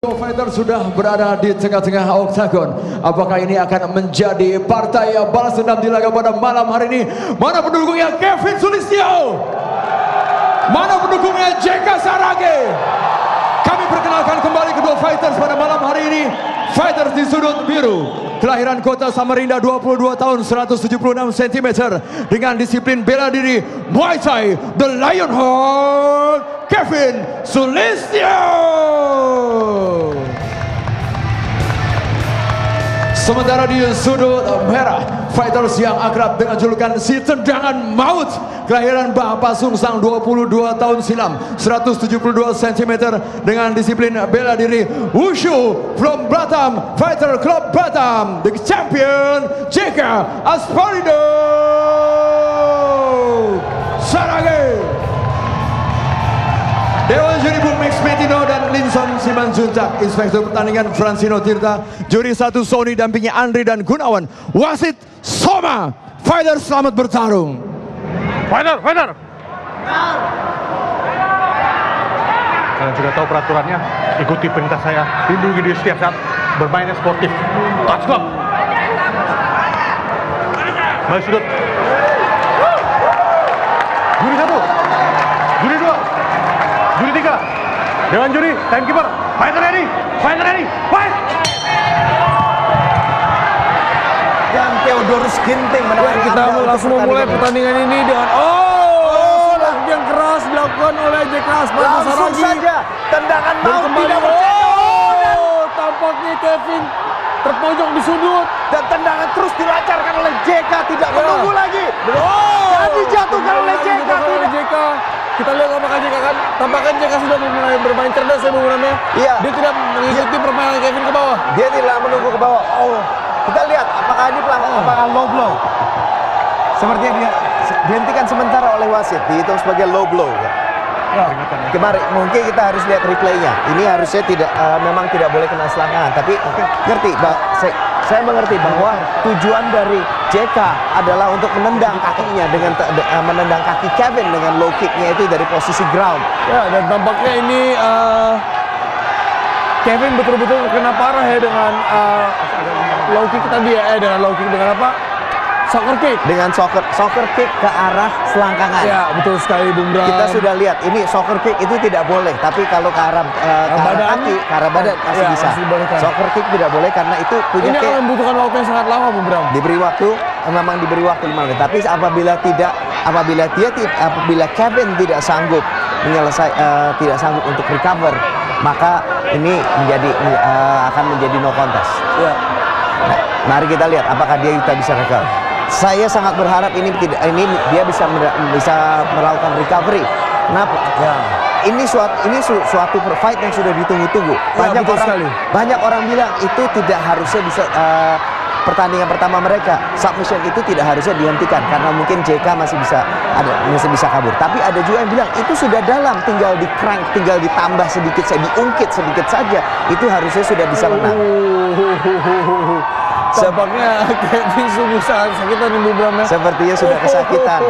Fighter sudah berada di tengah-tengah oktagon. Apakah ini akan menjadi partai balas dendam di laga pada malam hari ini? Mana pendukungnya Kevin Sulistyo? Mana pendukungnya JK Saragi? Kami perkenalkan kembali kedua fighters pada malam hari ini. Fighters di sudut biru, kelahiran kota Samarinda, 22 tahun 176 cm, dengan disiplin bela diri Muay Thai, The Lionheart, Kevin Sulistyo. Sementara di sudut merah, fighters yang akrab dengan julukan si tendangan maut, kelahiran Bapak Sungsang, 22 tahun silam, 172 cm, dengan disiplin bela diri Wushu from Batam Fighter Club Batam, the champion JK Asparido Saragi. Dewan Juri Bung Max Metino dan Linson Simanjuntak, Inspektur Pertandingan Francino Tirta, Juri 1 Sony dampingnya Andri dan Gunawan, wasit Soma. Fighter selamat bertarung. Fighter. Kalian sudah tahu peraturannya, ikuti perintah saya, lindungi diri setiap saat, bermainnya sportif. Touch club. Balik sudut. Juri 1, Juri 2, Juri 3, Dewan Juri, timekeeper, fighter ready, fight! Dan Theodorus Ginting menawarkan Kita langsung memulai pertandingan ini dengan lagi yang keras dilakukan oleh JK Asparido langsung Saragi. saja tendangan maut Kembali, tidak bercedok, tampaknya Kevin terpojok di sudut dan tendangan terus dilancarkan oleh JK, tidak menunggu lagi. Dan dijatuhkan oleh JK. JK. Kita lihat apakah JK kan, tampaknya JK sudah mulai bermain cerdas ya Bung Ramya. Iya. Dia tidak mengikuti permainan Kevin ke bawah. Dia tidak menunggu ke bawah. Kita lihat apakah ini apakah low blow. Sepertinya dia dihentikan sementara oleh wasit, dihitung sebagai low blow. Kemarin mungkin kita harus lihat replaynya. Ini harusnya memang tidak boleh kena selangkangan. Tapi ngerti, saya mengerti bahwa tujuan dari JK adalah untuk menendang kakinya dengan menendang kaki Kevin dengan low kicknya itu dari posisi ground. Ya, dan tampaknya ini Kevin betul-betul kena parah ya dengan low kick tadi ya, dengan low kick, dengan apa? Soccer kick. Dengan soccer kick ke arah selangkangan. Ya, betul sekali Bung Bram. Kita sudah lihat ini soccer kick itu tidak boleh, tapi kalau ke arah kaki, ke arah badan masih ya, bisa. Soccer kick tidak boleh karena itu punya ini akan membutuhkan waktu yang sangat lama Bung Bram. Diberi waktu, memang diberi waktu 5 menit. Tapi apabila Kevin tidak sanggup tidak sanggup untuk recover, maka ini akan menjadi no contest. Ya. Nah, mari kita lihat apakah dia bisa recover. Saya sangat berharap ini dia bisa melakukan recovery. Kenapa? Ya. Ini suatu fight yang sudah ditunggu-tunggu. Banyak orang bilang itu tidak harusnya bisa pertandingan pertama mereka. Submission itu tidak harusnya dihentikan karena mungkin JK masih bisa kabur. Tapi ada juga yang bilang itu sudah dalam, tinggal di crank, tinggal ditambah sedikit saja, diungkit sedikit saja, itu harusnya sudah bisa menang. Tampaknya Kevin sungguh sangat sakitan Bung Bram ya. Sepertinya sudah kesakitan.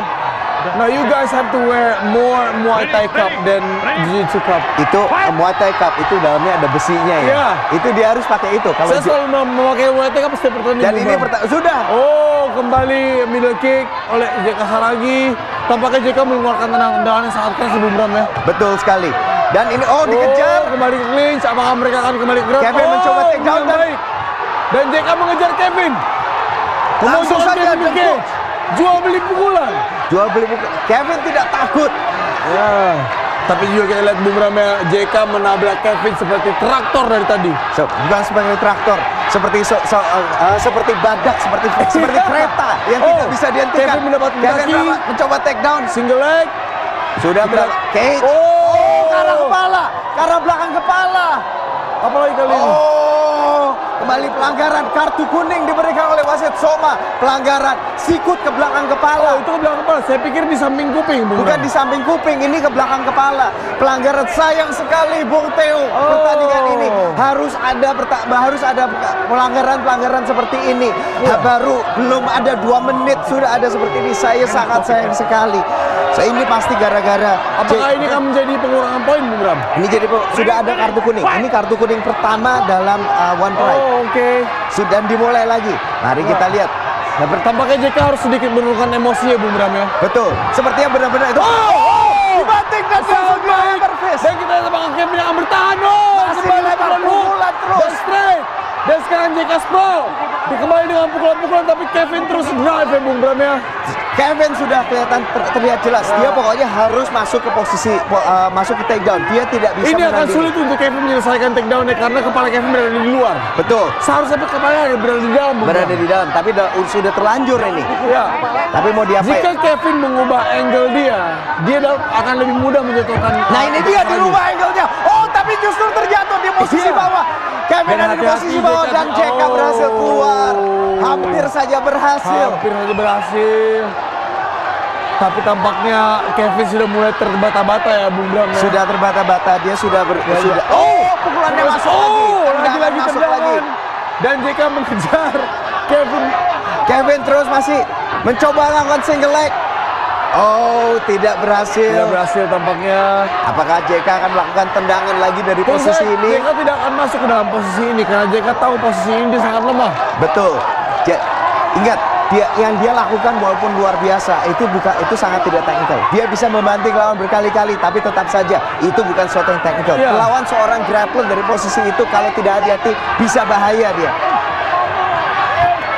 Now you guys have to wear more Muay Thai cup than Jiu-Jitsu cup. Itu Muay Thai cup itu dalamnya ada besinya ya. Yeah. Itu dia harus pakai itu. Kalau saya selalu memakai Muay Thai cup setiap pertandingan. dan ini sudah. Kembali middle kick oleh JK Saragi. Tampaknya JK mengeluarkan tendangan yang sangat keras Bung Bram ya. Betul sekali. Dan ini dikejar. Kembali ke clinch. Apakah mereka akan kembali ke ground? Kevin mencoba take down dan JK mengejar Kevin. Langsung saja jual beli pukulan. Kevin tidak takut. Ya. Tapi juga kita lihat Bung Bram ya, JK menabrak Kevin seperti traktor dari tadi. Bukan seperti traktor, seperti badak, seperti kereta yang tidak bisa dihentikan. Kevin mendapat kaki, mencoba take down, single leg. Sudah cage. Ke arah belakang kepala. Apalagi kali ini? Kembali pelanggaran, kartu kuning diberikan oleh wasit Soma. Pelanggaran sikut ke belakang kepala. Itu ke belakang kepala. Saya pikir di samping kuping, Bung. Bukan di samping kuping, ini ke belakang kepala. Pelanggaran, sayang sekali Bung Theo. Pertandingan ini harus ada pelanggaran seperti ini. Baru belum ada 2 menit sudah ada seperti ini. Saya sangat sayang sekali. Ini pasti gara-gara. Apakah ini akan menjadi pengurangan poin, Bung Bram? Ini jadi sudah ada kartu kuning. Ini kartu kuning pertama dalam one try. Oh, oke. Sudah dimulai lagi. Mari kita lihat. Nah, tampaknya JK harus sedikit menurunkan emosi ya, Bung Bram ya. Betul. Sepertinya benar-benar itu. Dibanting dan Dan kita lihat apakah Kevin yang akan bertahan. Masih dilempar pukulan terus. Dan straight. Dan sekarang JK Spro dikembali dengan pukulan-pukulan, tapi Kevin terus drive ya, Bung Bram ya. Kevin sudah kelihatan terlihat jelas. Dia pokoknya harus masuk ke posisi masuk ke takedown. Dia tidak bisa Ini akan menandingi. sulit untuk Kevin menyelesaikan takedown-nya karena kepala Kevin berada di luar. Betul. Seharusnya kepalanya berada di dalam, Bung Bram. Berada di dalam, tapi sudah terlanjur ini. Ya. Tapi mau diapain? Jika Kevin mengubah angle dia akan lebih mudah menjatuhkan. Nah ini dia dirubah angle-nya. Oh tapi justru terjatuh di posisi Iya. bawah. Kevin ada di posisi bawah dan JK berhasil keluar. Hampir saja berhasil. Hampir saja berhasil. Tapi tampaknya Kevin sudah mulai terbata-bata ya, Bung Bram. Ya? Sudah terbata-bata, dia sudah sudah. Oh, pukulannya masuk lagi. Lagi-lagi masuk tendangan. lagi. Dan JK mengejar Kevin. Kevin terus masih mencoba melakukan single leg. Oh, tidak berhasil. Tidak berhasil tampaknya. Apakah JK akan melakukan tendangan lagi dari posisi ini? JK tidak akan masuk ke dalam posisi ini karena JK tahu posisi ini dia sangat lemah. Betul. Ingat, yang dia lakukan walaupun luar biasa itu sangat tidak teknikal. Dia bisa membanting lawan berkali-kali, tapi tetap saja itu bukan sesuatu yang teknikal. Iya. Lawan seorang grappler dari posisi itu kalau tidak hati-hati bisa bahaya dia.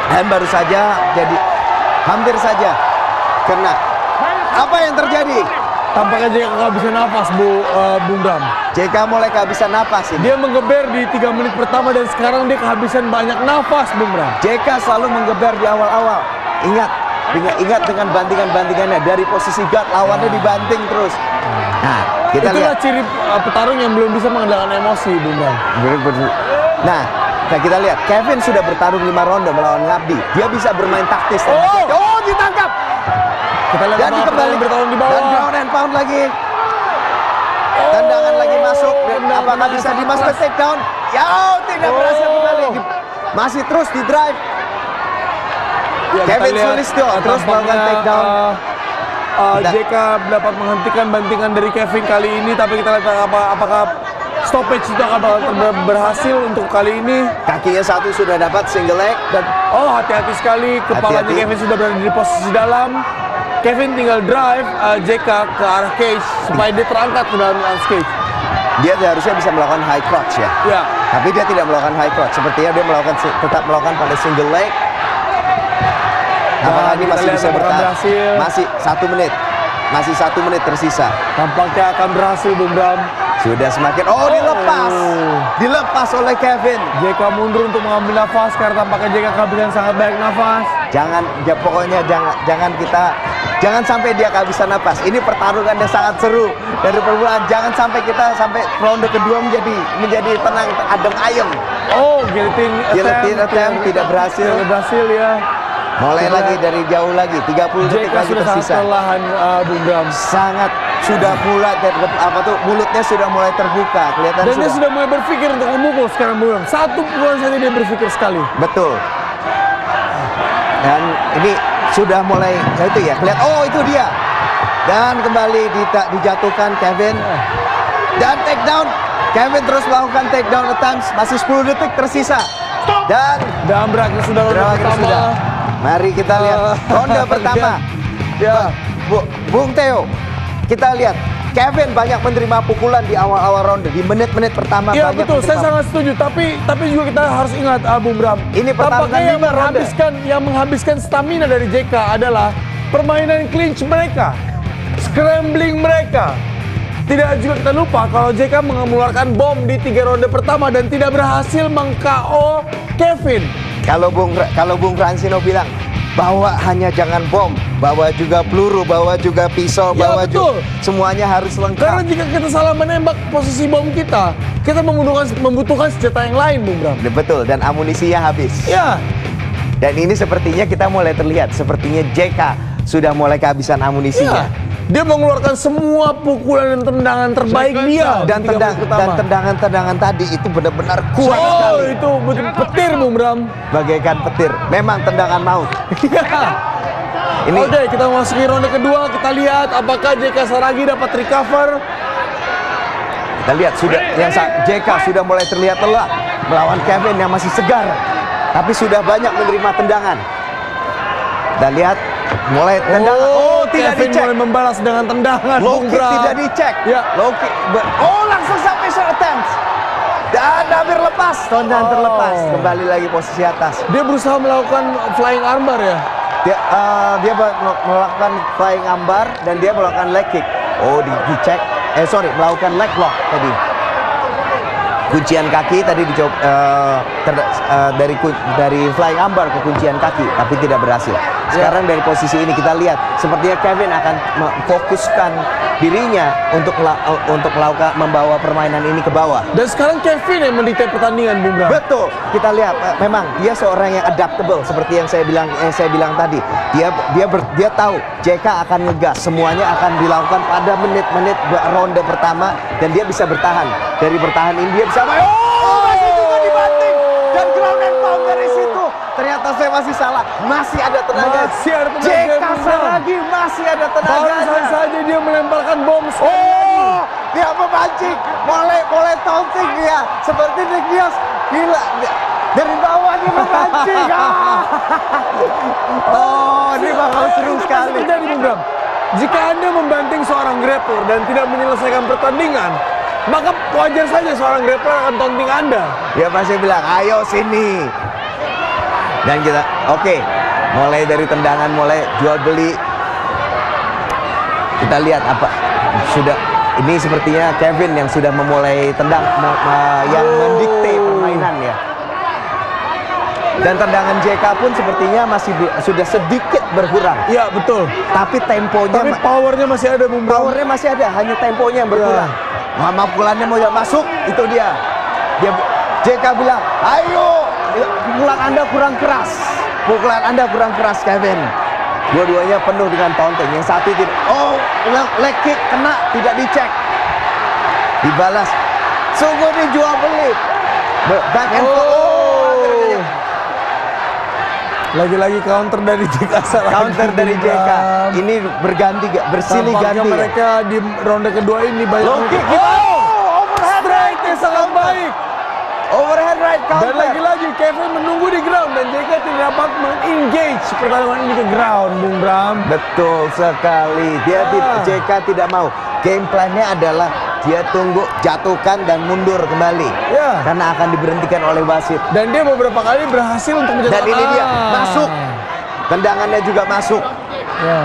Dan baru saja jadi hampir saja kena. Apa yang terjadi? Tampaknya JK kehabisan nafas, Bung Bram. JK mulai kehabisan napas ini. Dia menggeber di 3 menit pertama dan sekarang dia kehabisan banyak nafas, Bung Bram. JK selalu menggeber di awal-awal. Ingat dengan bantingan-bantingannya dari posisi guard lawannya dibanting terus. Nah, kita Itulah lihat. ciri petarung yang belum bisa mengendalikan emosi, Bung Bram. Nah, kita lihat Kevin sudah bertarung 5 ronde melawan Ngabdi. Dia bisa bermain taktis. Oh, ditangkap. Kita lihat Dan kembali bertarung di bawah. Dan ground and pound lagi. Tendangan lagi masuk. Apakah bisa dimasukkan takedown? Ya, tidak berhasil kembali. Masih terus di drive. Ya, Kevin kita lihat, Sulistyo terus melakukan tampaknya, takedown. JK dapat menghentikan bantingan dari Kevin kali ini, tapi kita lihat apakah stoppage itu akan berhasil untuk kali ini. Kakinya satu sudah dapat single leg. Dan hati-hati sekali, kepalanya Hati-hati. Kevin sudah berada di posisi dalam. Kevin tinggal drive JK ke arah cage supaya dia terangkat ke dalam cage. Dia harusnya bisa melakukan high crotch ya. Ya. Tapi dia tidak melakukan high crotch. Sepertinya dia tetap melakukan pada single leg. Apakah ini kita masih lihat bisa apakah bertahan? berhasil. Masih 1 menit. Masih 1 menit tersisa. Tampaknya akan berhasil, Bung Bram. Sudah semakin. Dilepas oleh Kevin. JK mundur untuk mengambil nafas karena tampaknya JK kehabisan sangat banyak nafas. Pokoknya jangan sampai dia kehabisan napas. Ini pertarungannya sangat seru dari permulaan. Jangan sampai kita sampai ronde kedua menjadi tenang adem ayem. Guillotine attempt tidak berhasil. Tidak berhasil ya. Mulai lagi dari jauh lagi. 30 detik JK lagi sudah sangat tersisa. kelelahan, Bung Bram. Sangat sudah mulai mulutnya sudah mulai terbuka. Kelihatan Dan dia sudah mulai berpikir untuk memukul sekarang, Bung Bram. Satu pukulan saja dia berpikir sekali. Betul. Dan ini sudah mulai itu ya, kelihatan. Oh, itu dia. Dan kembali dijatuhkan Kevin. Dan takedown. Kevin terus melakukan takedown attempts. Masih 10 detik tersisa. Dan berakhir sudah ronde berakhir pertama. sudah. Mari kita lihat ronde pertama. Ya. Bung Theo, kita lihat Kevin banyak menerima pukulan di awal-awal ronde, di menit-menit pertama. Iya banyak betul, saya menerima. sangat setuju. Tapi juga kita harus ingat, Bung Bram. Ini pertarungan tampaknya 5 ronde. yang menghabiskan stamina dari JK adalah permainan clinch mereka, scrambling mereka. Tidak juga kita lupa kalau JK mengeluarkan bom di 3 ronde pertama dan tidak berhasil meng-KO Kevin. Kalau Bung Fransino bilang bawa hanya jangan bom, bawa juga peluru, bawa juga pisau, Ya, bawa betul. juga semuanya harus Karena lengkap. jika kita salah menembak posisi bom kita membutuhkan senjata yang lain, Bung Bram. Betul, dan amunisinya habis. Ya, Dan ini sepertinya kita mulai terlihat, sepertinya JK sudah mulai kehabisan amunisinya. iya. Dia mengeluarkan semua pukulan dan tendangan terbaik dia Dan di 3 menit pertama. tendangan-tendangan tadi itu benar-benar kuat sekali. itu betul petir Bung Bram. Bagaikan petir. Memang tendangan maut. Ini Oke, kita masuki ronde kedua. Kita lihat apakah JK Saragi dapat recover. kita lihat sudah JK sudah mulai terlihat lelah melawan Kevin yang masih segar. Tapi sudah banyak menerima tendangan. Kita lihat mulai tendangan. Oh, tidak Kevin dicek. mulai membalas dengan tendangan Low Bung kick Bram. tidak dicek. Ya. Low kick. Langsung submission attempt. Dan hampir lepas. Tendangan terlepas. Kembali lagi posisi atas. Dia berusaha melakukan flying armbar ya. Dia melakukan flying armbar dan dia melakukan leg kick. Oh, dicek. Melakukan leg lock tadi. Kuncian kaki tadi dicoba dari flying armbar ke kuncian kaki, tapi tidak berhasil. Sekarang dari posisi ini kita lihat sepertinya Kevin akan memfokuskan dirinya untuk melakukan membawa permainan ini ke bawah. Dan sekarang Kevin yang mendikte pertandingan Bung Bram. Betul, kita lihat memang dia seorang yang adaptable seperti yang saya bilang tadi. Dia tahu JK akan ngegas, semuanya akan dilakukan pada menit-menit ronde pertama dan dia bisa bertahan. Dari bertahan ini dia bisa masih juga dibanting dan ground and pound dari situ. Ternyata saya masih salah, masih ada tenaga. Masih ada tenaga, JK Bung Bram. Saragi masih ada tenaga. Barusan saja dia melemparkan bom. Dia memancing, mulai taunting dia seperti Nick Diaz. Gila, dari bawah dia memancing. Ini bakal seru sekali. Terjadi Bung Bram. Jika Anda membanting seorang grappler dan tidak menyelesaikan pertandingan, maka wajar saja seorang grappler akan taunting Anda. Dia pasti bilang, ayo sini. Dan kita, oke, mulai dari tendangan, mulai jual beli. Kita lihat apa sudah. Ini sepertinya Kevin yang sudah memulai yang mendikte permainan ya. Dan tendangan JK pun sepertinya sudah sedikit berkurang. Iya betul. Tapi temponya, Tapi powernya masih ada Bung Bram. powernya masih ada, hanya temponya yang berkurang. Pukulannya mau masuk, itu dia. JK bilang, ayo, pukulan Anda kurang keras. Pukulan Anda kurang keras, Kevin. Dua-duanya penuh dengan taunting. Yang satu tidak. Oh, leg kick kena, tidak dicek. Dibalas. Sungguh dijual beli. Back and forth. Lagi-lagi counter dari JK Saragi. Counter dari JK. Ini berganti, bersilih Tampaknya ganti. mereka di ronde kedua ini banyak. Low kick. Overhead right yang sangat baik. Overhead right counter. Dan lagi-lagi Kevin menunggu di ground dan JK tidak dapat meng-engage pertarungan ini ke ground, Bung Bram. Betul sekali. JK tidak mau. Game plan-nya adalah dia tunggu, jatuhkan dan mundur kembali. Ya. Karena akan diberhentikan oleh wasit. Dan dia beberapa kali berhasil untuk menjatuhkan. Dan ini dia masuk. Tendangannya juga masuk. Ya.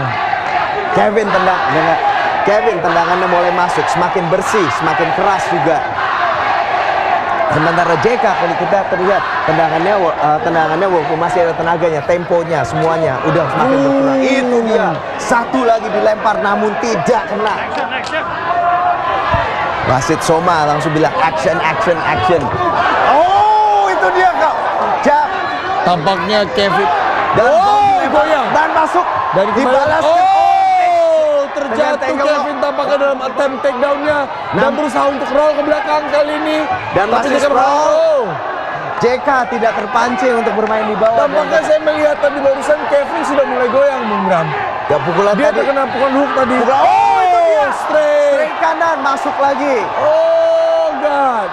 Kevin tendangannya mulai masuk, semakin bersih, semakin keras juga. Sementara JK kalau kita terlihat tendangannya walaupun masih ada tenaganya, temponya semuanya udah semakin berkurang. Itu dia. Satu lagi dilempar namun tidak kena. Wasit Soma langsung bilang action. Oh, itu dia kak. Tampaknya Kevin Dan goyang dan masuk dari dibalas. terjatuh Dengan Kevin tampaknya dalam attempt takedown-nya dan berusaha untuk roll ke belakang kali ini. Dan Tapi masih JK roll. JK tidak terpancing untuk bermain di bawah. Tampaknya saya melihat tadi barusan Kevin sudah mulai goyang, Bung Bram. Dan pukulan Dia tadi. terkena pukulan hook tadi. Oh, itu dia. Straight. Kanan masuk lagi. Oh God.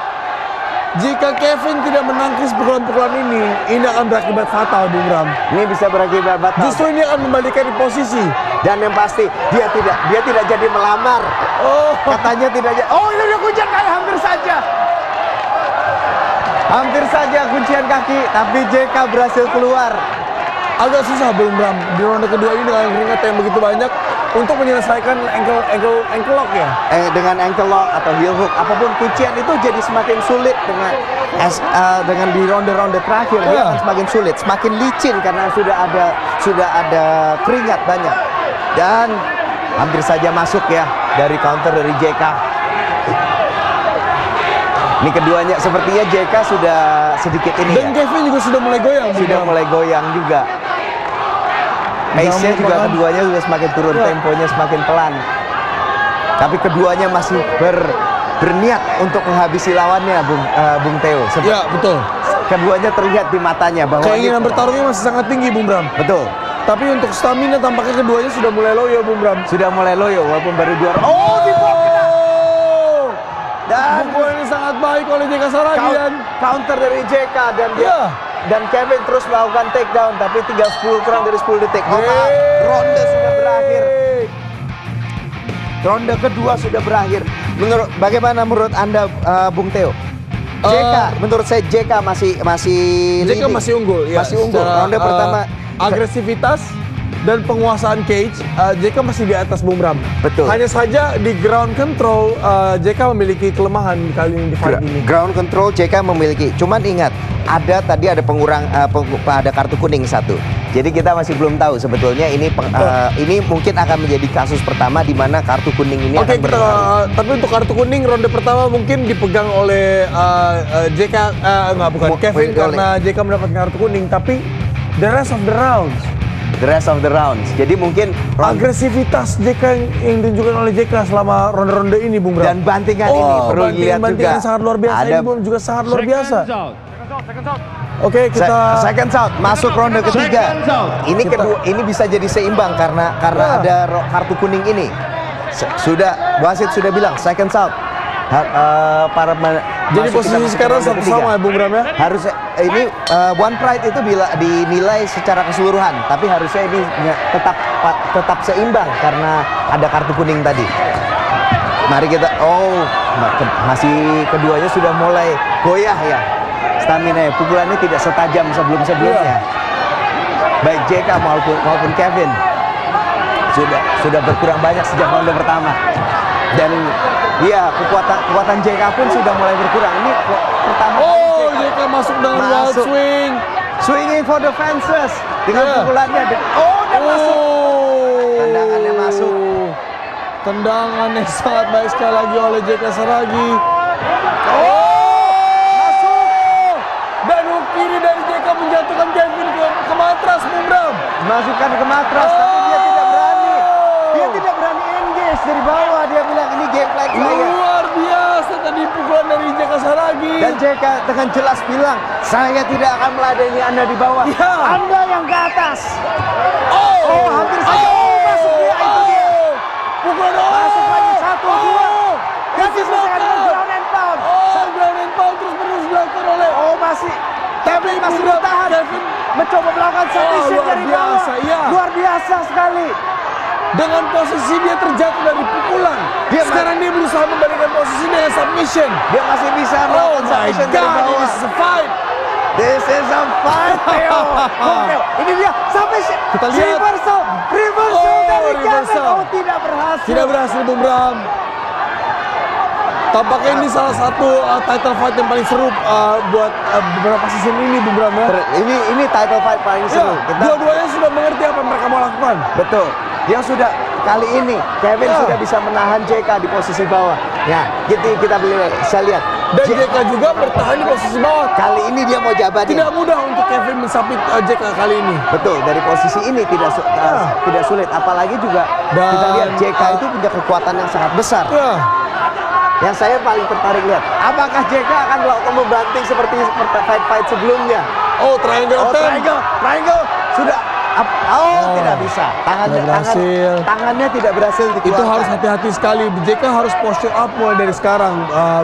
Jika Kevin tidak menangkis pukulan-pukulan ini akan berakibat fatal, Bung Bram. Ini bisa berakibat batal. Justru ini akan membalikan di posisi. Dan yang pasti dia tidak jadi melamar. Oh, Katanya tidak jadi. Oh, ini udah kuncian kaki hampir saja. Hampir saja kuncian kaki, tapi JK berhasil keluar. agak susah Bung Bram di ronde kedua ini dengan keringat yang begitu banyak untuk menyelesaikan ankle lock ya. Dengan ankle lock atau heel hook apapun kuncian itu jadi semakin sulit dengan di ronde-ronde terakhir dia akan semakin sulit, semakin licin karena sudah ada keringat banyak. Dan hampir saja masuk ya dari counter dari JK. Ini keduanya sepertinya JK sudah sedikit ini dan ya. Kevin juga sudah mulai goyang. Sudah mulai goyang juga. Pace-nya Nggak juga apa-apa. keduanya sudah semakin turun, Ya. temponya semakin pelan. Tapi keduanya masih berniat untuk menghabisi lawannya, Bung Theo. Ya, betul. Keduanya terlihat di matanya bahwa Keinginan ini- bertarungnya masih sangat tinggi, Bung Bram. Betul. Tapi untuk stamina tampaknya keduanya sudah mulai loyo, Bung Bram. Sudah mulai loyo walaupun baru 2 round. Oh, diblok kena. Dan Pukulan ini sangat baik oleh JK Saragi dan counter dari JK dan dia Iya. dan Kevin terus melakukan takedown tapi tinggal 10 kurang dari 10 detik. Maka ronde sudah berakhir. Ronde kedua sudah berakhir. Bagaimana menurut Anda, Bung Theo? JK, menurut saya JK masih JK leading. masih unggul. Ya, Masih unggul. secara, Ronde pertama agresivitas dan penguasaan cage, JK masih di atas Bung Bram. Betul. Hanya saja di ground control, JK memiliki kelemahan kali ini di fight ini. ground control JK memiliki. Cuman ingat, tadi ada pengurang ada kartu kuning 1. Jadi kita masih belum tahu sebetulnya ini ini mungkin akan menjadi kasus pertama di mana kartu kuning ini Oke, akan berlalu. tapi untuk kartu kuning ronde pertama mungkin dipegang oleh JK, bukan Kevin, karena JK mendapatkan kartu kuning. Tapi the rest of the rounds, The rest of the rounds. Jadi mungkin agresivitas JK yang ditunjukkan oleh JK selama ronde-ronde ini, Bung Bram. dan bantingan ini perlu dilihat bantingan juga. sangat luar biasa. Ada Ini juga sangat luar biasa. Second out. Oke, kita second out masuk ronde ketiga. Ini kedua, ini bisa jadi seimbang karena ada kartu kuning ini. Wasit sudah bilang second out. jadi posisi sekarang satu sama ya, Bung Bram ya. Harus ini One Pride itu dinilai secara keseluruhan, tapi harusnya ini tetap seimbang karena ada kartu kuning tadi. Mari kita masih keduanya sudah mulai goyah ya. Stamina pukulannya tidak setajam sebelumnya. Baik JK maupun Kevin sudah berkurang banyak sejak ronde pertama. Dan kekuatan JK pun sudah mulai berkurang. Ini pertama kali JK masuk dengan wild swing. Swinging for the fences dengan pukulannya. Dan masuk. Tendangannya masuk. Tendangan yang sangat baik sekali lagi oleh JK Saragi. Masuk. Dan hook kiri dari JK menjatuhkan Kevin ke matras, Bung Bram. Masukkan ke matras, tapi dia tidak berani. Dia tidak berani engage dari bawah. Dia bilang ini game plan saya. Luar biasa tadi pukulan dari JK Saragi. Dan JK dengan jelas bilang, saya tidak akan meladeni Anda di bawah. Ya. Anda yang ke atas. Hampir saja. Masuk dia, itu dia. Pukulan Masuk lagi 1, 2. Kasih Dengan ground and pound. ground and pound terus dilakukan oleh Kevin masih Bung Bram, bertahan. Kevin Mencoba melakukan submission luar dari bawah. biasa, iya. Luar biasa sekali. dengan posisi dia terjatuh dari pukulan. Sekarang dia berusaha membalikan posisi dengan submission. Dia masih bisa Oh melakukan my submission dari God, bawah. this is a fight. This is a fight, Theo. Ini dia submission. Kita lihat. Reversal dari Kevin. Reversal. Oh, tidak berhasil. Tidak berhasil, Bung Bram. Tampaknya ini salah satu title fight yang paling seru buat beberapa season ini, Bung Bram ya. Ini title fight paling seru. Ya, dua-duanya sudah mengerti apa yang mereka mau lakukan. Betul. Dia sudah kali ini Kevin sudah bisa menahan JK di posisi bawah. Ya, kita bisa lihat. Dan JK juga bertahan di posisi bawah. Kali ini dia mau jabatin. Tidak mudah untuk Kevin mensapit JK kali ini. Betul, dari posisi ini tidak sulit. Apalagi juga kita lihat JK itu punya kekuatan yang sangat besar. Ya. Yang saya paling tertarik lihat, apakah JK akan melakukan membanting seperti fight sebelumnya? Oh, triangle attempt. Triangle sudah. Tidak bisa. Tangannya tidak berhasil dikeluarkan. Itu harus hati-hati sekali. JK harus posture up mulai dari sekarang,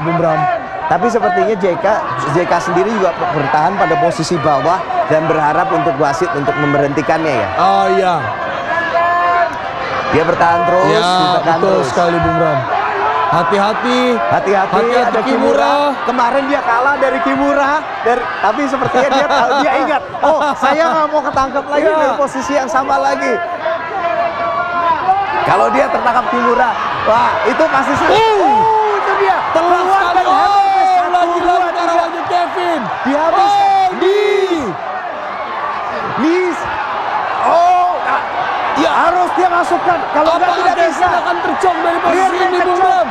Bung Bram. Tapi sepertinya JK sendiri juga bertahan pada posisi bawah dan berharap untuk wasit untuk memberhentikannya ya. Oh iya. Dia bertahan terus, Ya, ditekan betul terus. sekali, Bung Bram. Hati-hati Ada Kimura. Kemarin dia kalah dari Kimura, tapi sepertinya dia ingat. Oh, saya nggak mau ketangkep lagi dari posisi yang sama lagi. Kalau dia tertangkap Kimura, wah itu pasti itu dia. Telak sekali. Lagi-lagi taruhannya Kevin. Dihabis. Ya harus dia masukkan. Kalau nggak tidak bisa. Kevin akan tercong dari posisi ini, Bung Bram.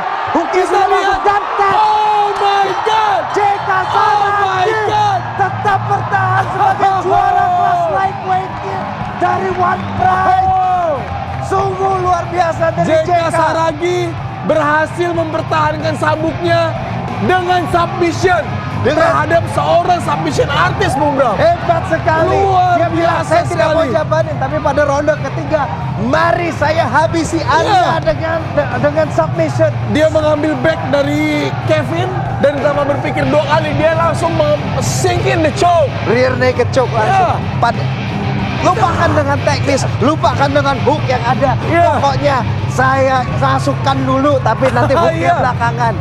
Kita lihat. Oh my God. JK Oh my God. tetap bertahan sebagai juara kelas lightweight dari One Pride. Sungguh luar biasa dari JK JK. Saragi berhasil mempertahankan sabuknya dengan submission terhadap seorang submission artis, Bung Bram. Hebat sekali. Luar Dia bilang, biasa saya tidak mau sekali. jabanin, tapi pada ronde ketiga, mari saya habisi Anda dengan submission. Dia mengambil back dari Kevin dan tanpa berpikir 2 kali dia langsung sink in the choke. Rear naked choke langsung. Lupakan dengan teknis, lupakan dengan hook yang ada. Iya. Pokoknya saya masukkan dulu, tapi nanti hooknya Iya. belakangan.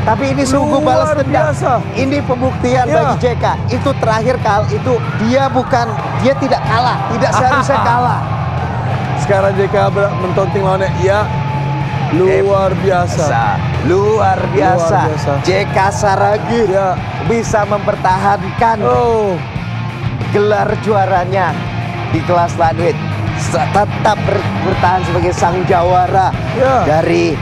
Tapi ini sungguh Luar balas dendam. biasa. Ini pembuktian Iya. bagi JK. Itu terakhir itu dia tidak kalah, tidak seharusnya kalah. Sekarang JK mentonting lawannya, ya luar biasa. Luar biasa. biasa. JK Saragi Ya. bisa mempertahankan Oh, gelar juaranya di kelas lightweight, tetap bertahan sebagai sang jawara Ya. dari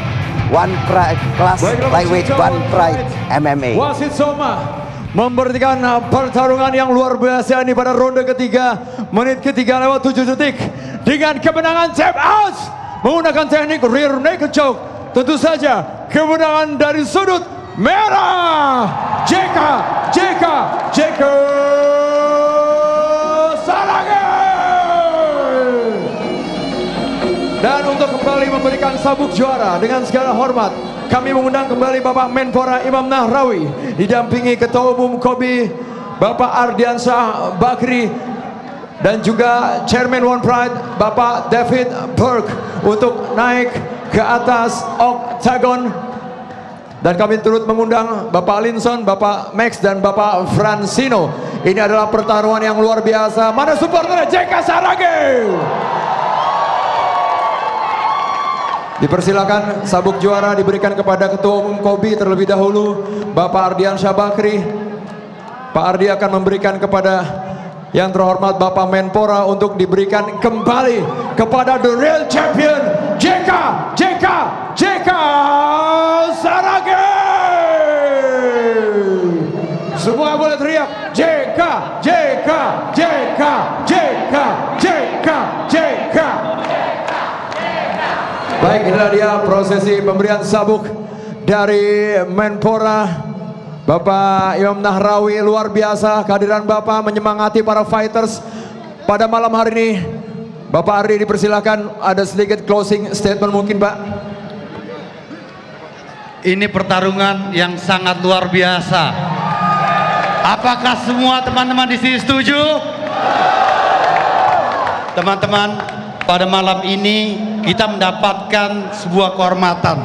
One Pride kelas Baiklah, lightweight wasit One Pride Pride. MMA. Wasit Soma memberikan pertarungan yang luar biasa ini pada ronde ketiga, menit ketiga lewat 7 detik dengan kemenangan tap out menggunakan teknik rear naked choke. Tentu saja kemenangan dari sudut merah JK Saragi. Dan untuk kembali memberikan sabuk juara dengan segala hormat, kami mengundang kembali Bapak Menpora Imam Nahrawi didampingi Ketua Umum KOBI Bapak Ardiansyah Bakri dan juga Chairman One Pride Bapak David Burke untuk naik ke atas oktagon. Dan kami turut mengundang Bapak Linson, Bapak Max dan Bapak Francino. Ini adalah pertarungan yang luar biasa. Mana supporter JK Saragi? Dipersilakan sabuk juara diberikan kepada Ketua Umum KOBI terlebih dahulu, Bapak Ardiansyah Bakri. Pak Ardi akan memberikan kepada yang terhormat Bapak Menpora untuk diberikan kembali kepada the real champion JK Saragi. Semua boleh teriak JK. Baik, inilah dia prosesi pemberian sabuk dari Menpora Bapak Imam Nahrawi. Luar biasa kehadiran Bapak menyemangati para fighters pada malam hari ini. Bapak Ardi dipersilakan ada sedikit closing statement mungkin, Pak. Ini pertarungan yang sangat luar biasa. Apakah semua teman-teman di sini setuju? Teman-teman, pada malam ini kita mendapatkan sebuah kehormatan.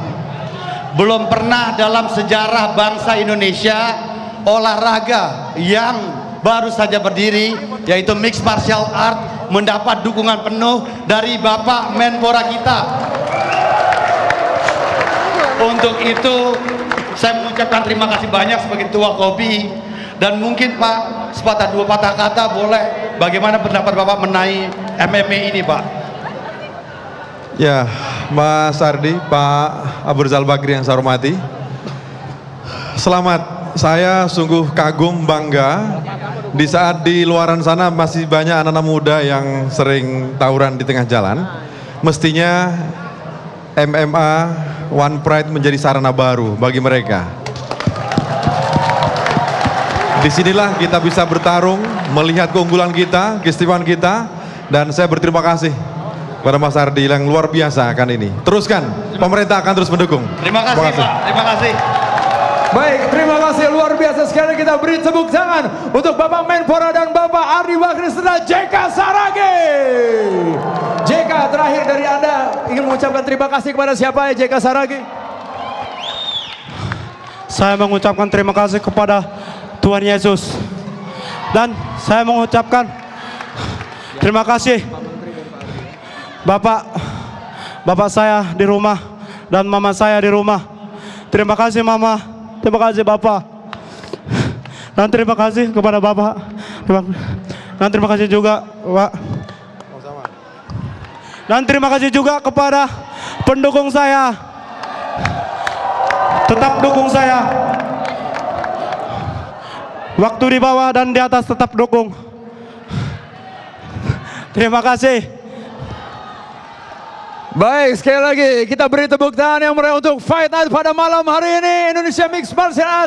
Belum pernah dalam sejarah bangsa Indonesia olahraga yang baru saja berdiri, yaitu mixed martial art, mendapat dukungan penuh dari Bapak Menpora kita. Untuk itu saya mengucapkan terima kasih banyak sebagai Ketua KOBI. Dan mungkin Pak, sepatah dua patah kata boleh, bagaimana pendapat Bapak mengenai MMA ini, Pak? Ya, Mas Ardi, Pak Abu Rizal Bakri yang saya hormati. Selamat, saya sungguh kagum, bangga di saat di luaran sana masih banyak anak-anak muda yang sering tawuran di tengah jalan. Mestinya MMA One Pride menjadi sarana baru bagi mereka. Disinilah kita bisa bertarung, melihat keunggulan kita, keistimewaan kita, dan saya berterima kasih pada Mas Ardi yang luar biasa kan ini. Teruskan, pemerintah akan terus mendukung. Terima kasih, Pak. Terima kasih. Baik, terima kasih luar biasa sekali. Kita beri tepuk tangan untuk Bapak Menpora dan Bapak Ardi Bakri serta JK Saragi. JK, terakhir dari Anda ingin mengucapkan terima kasih kepada siapa ya JK Saragi? Saya mengucapkan terima kasih kepada Tuhan Yesus. Dan saya mengucapkan terima kasih Bapak saya di rumah dan mama saya di rumah. Terima kasih Mama, terima kasih Bapak. Dan terima kasih kepada Bapak. Dan terima kasih juga Pak. Dan terima kasih juga kepada pendukung saya. Tetap dukung saya. Waktu di bawah dan di atas tetap dukung. Terima kasih. Baik, sekali lagi kita beri tepuk tangan yang meriah untuk Fight Night pada malam hari ini Indonesia Mixed Martial Arts.